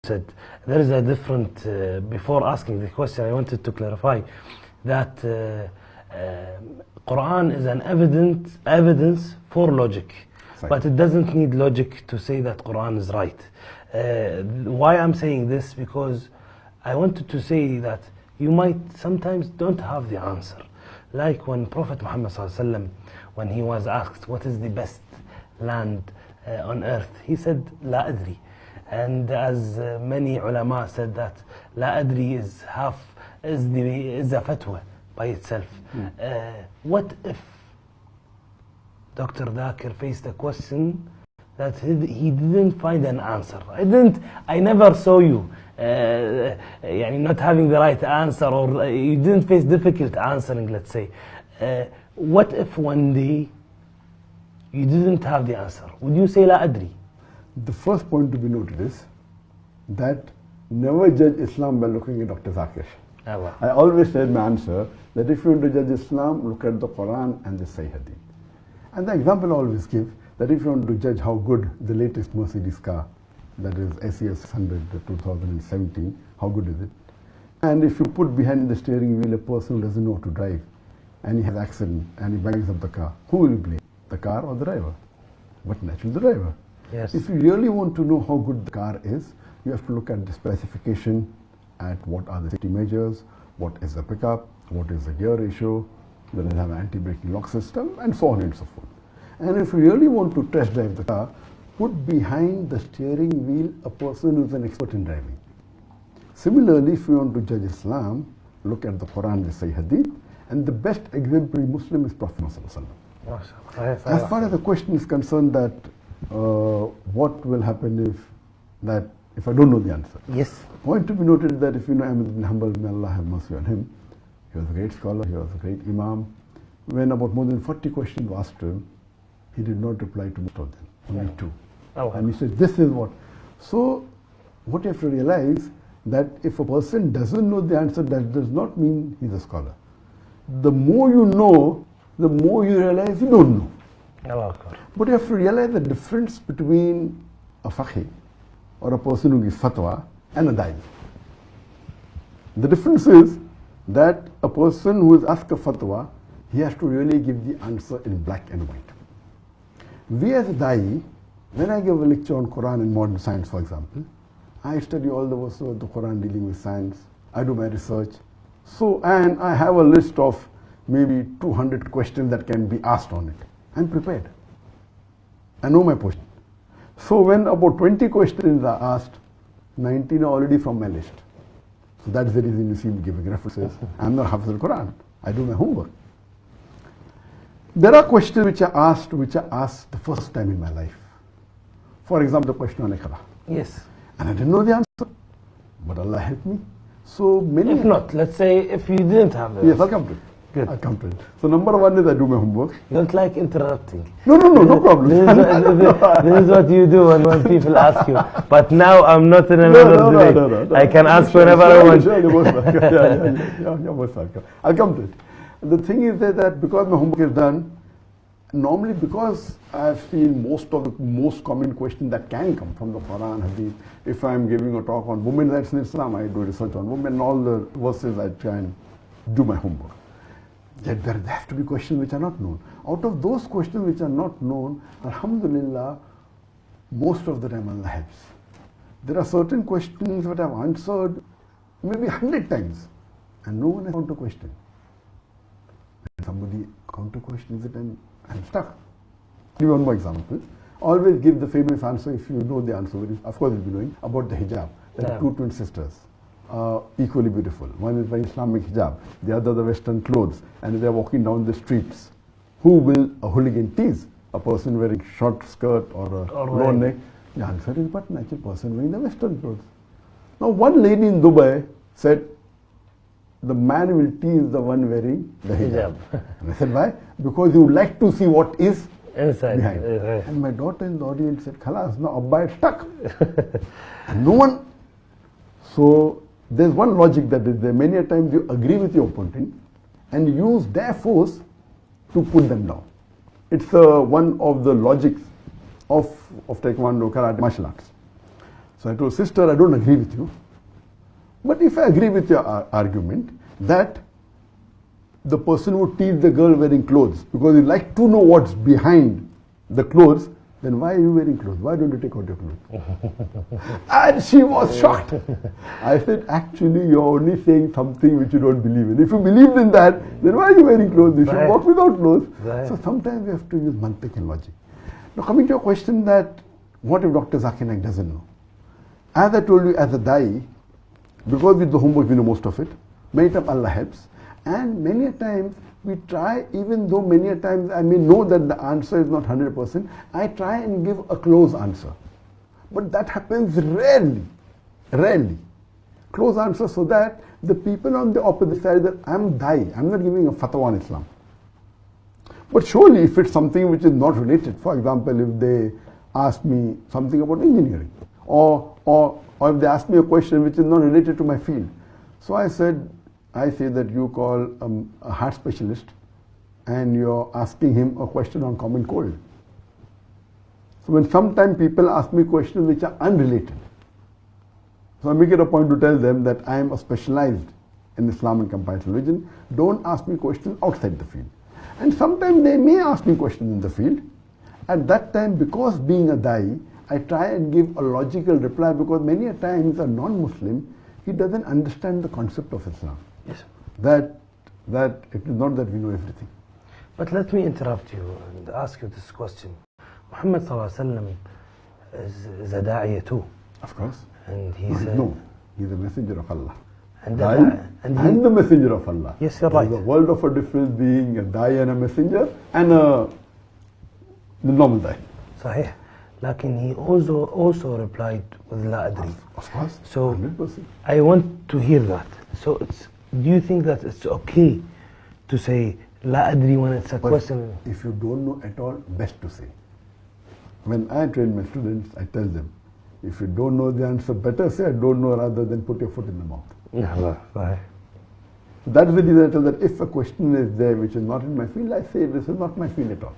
said there is a different before asking the question I wanted to clarify that Quran is an evidence for logic, but it doesn't need logic to say that Quran is right. Why I'm saying this, because I wanted to say that you might sometimes don't have the answer, like when Prophet Muhammad ﷺ, when he was asked what is the best land on earth, he said la adri. And as many ulama said that la adri is a fatwa by itself. What if Dr. Zaaker faced a question that he didn't find an answer? I never saw you not having the right answer, or you didn't face difficult answering, let's say. What if one day you didn't have the answer? Would you say la adri? The first point to be noted is that never judge Islam by looking at Dr. Zaaker. I always said my answer that if you want to judge Islam, look at the Quran and the Sahih Hadith. And the example I always give, that if you want to judge how good the latest Mercedes car, that is SES 600 2017, how good is it? And if you put behind the steering wheel a person who doesn't know how to drive, and he has an accident and he bangs up the car, who will you blame? The car or the driver? But naturally the driver. Yes. If you really want to know how good the car is, you have to look at the specification, at what are the safety measures, what is the pickup, what is the gear ratio, whether they have an anti-braking lock system, and so on and so forth. And if you really want to test drive the car, put behind the steering wheel a person who is an expert in driving. Similarly, if you want to judge Islam, look at the Quran, the Sahih Hadith, and the best exemplary Muslim is Prophet Muhammad. As far as the question is concerned that what will happen if I don't know the answer. Yes. Point to be noted that if you know Ahmad ibn Hanbal, may Allah have mercy on him, he was a great scholar, he was a great imam. When about more than 40 questions were asked to him, he did not reply to most of them, only two. And he said, this is what. So, what you have to realize that if a person doesn't know the answer, that does not mean he's a scholar. The more you know, the more you realize you don't know. But you have to realize the difference between a faqih, or a person who gives fatwa, and a da'i. The difference is that a person who is asked a fatwa, he has to really give the answer in black and white. We as a da'i, when I give a lecture on Quran and modern science, for example, I study all the verses of the Quran dealing with science, I do my research, and I have a list of maybe 200 questions that can be asked on it. I'm prepared. I know my portion. So when about 20 questions are asked, 19 are already from my list. So that's the reason you see me giving references. I'm not Hafiz al-Quran. I do my homework. There are questions which are asked the first time in my life. For example, the question on iqra. Yes. And I didn't know the answer, but Allah helped me. So many. If not, let's say if you didn't have the Yes, I'll come to it. Good. I'll come to it. So number one is I do my homework. You don't like interrupting. No problem. This is what you do when people ask you. But now I'm not in another debate. I can ask whenever I want. You're most welcome. I'll come to it. The thing is that because my homework is done, normally because I've seen most of the most common questions that can come from the Quran, Hadith. If I'm giving a talk on women's rights in Islam, I do research on women, all the verses I try and do my homework. Yet there have to be questions which are not known. Out of those questions which are not known, alhamdulillah, most of the time Allah helps. There are certain questions that I've answered maybe 100 times, and no one has counter question. Somebody counter questions it and I'm stuck. Give one more example. Always give the famous answer if you know the answer, which of course you'll be knowing, about the hijab. There are two twin sisters, equally beautiful. One is wearing Islamic hijab, the other the Western clothes, and they are walking down the streets. Who will a hooligan tease? A person wearing short skirt or a low neck? The answer is but natural person wearing the Western clothes. Now one lady in Dubai said, the man will tease the one wearing the hijab. And I said, why? Because you would like to see what is inside. Behind. And my daughter in the audience said, Khalas, now Abba is stuck. And no one. So there's one logic that is there. Many a times you agree with your opponent and use their force to put them down. It's one of the logics of taekwondo, karate, martial arts. So I told, sister, I don't agree with you. But if I agree with your argument that the person would teach the girl wearing clothes because you like to know what's behind the clothes, then why are you wearing clothes? Why don't you take out your clothes? And she was shocked. I said, actually, you're only saying something which you don't believe in. If you believed in that, then why are you wearing clothes? You should walk without clothes. So sometimes we have to use mantik and logic. Now coming to your question that, what if Dr. Zaakin Naik doesn't know? As I told you, as a da'i, because with the homework we know most of it, many times Allah helps, and many a times we try, even though many a times I may know that the answer is not 100%, I try and give a close answer. But that happens rarely, rarely. Close answer so that the people on the opposite side, that I'm da'i, I'm not giving a fatwa on Islam. But surely if it's something which is not related, for example, if they ask me something about engineering, or if they ask me a question which is not related to my field. So I say that you call a heart specialist and you're asking him a question on common cold. So when sometimes people ask me questions which are unrelated, so I make it a point to tell them that I am specialized in Islam and comparative religion. Don't ask me questions outside the field. And sometimes they may ask me questions in the field. At that time, because being a da'i, I try and give a logical reply, because many a times a non-Muslim, he doesn't understand the concept of Islam. Yes. That it is not that we know everything. But let me interrupt you and ask you this question. Muhammad sallallahu alaihi wasallam is a da'iya too. Of course. And he's a messenger of Allah. And the messenger of Allah. Yes, you're right. There's a world of a difference being a da'i and a messenger and the normal da'i. Sahih. Lakin he also replied with la adri. Of course. So 100%. I want to hear that. So do you think that it's okay to say la adri when it's a question? If you don't know at all, best to say. When I train my students, I tell them, if you don't know the answer, better say I don't know rather than put your foot in the mouth. Right. That is the reason I tell that if a question is there which is not in my field, I say this is not my field at all.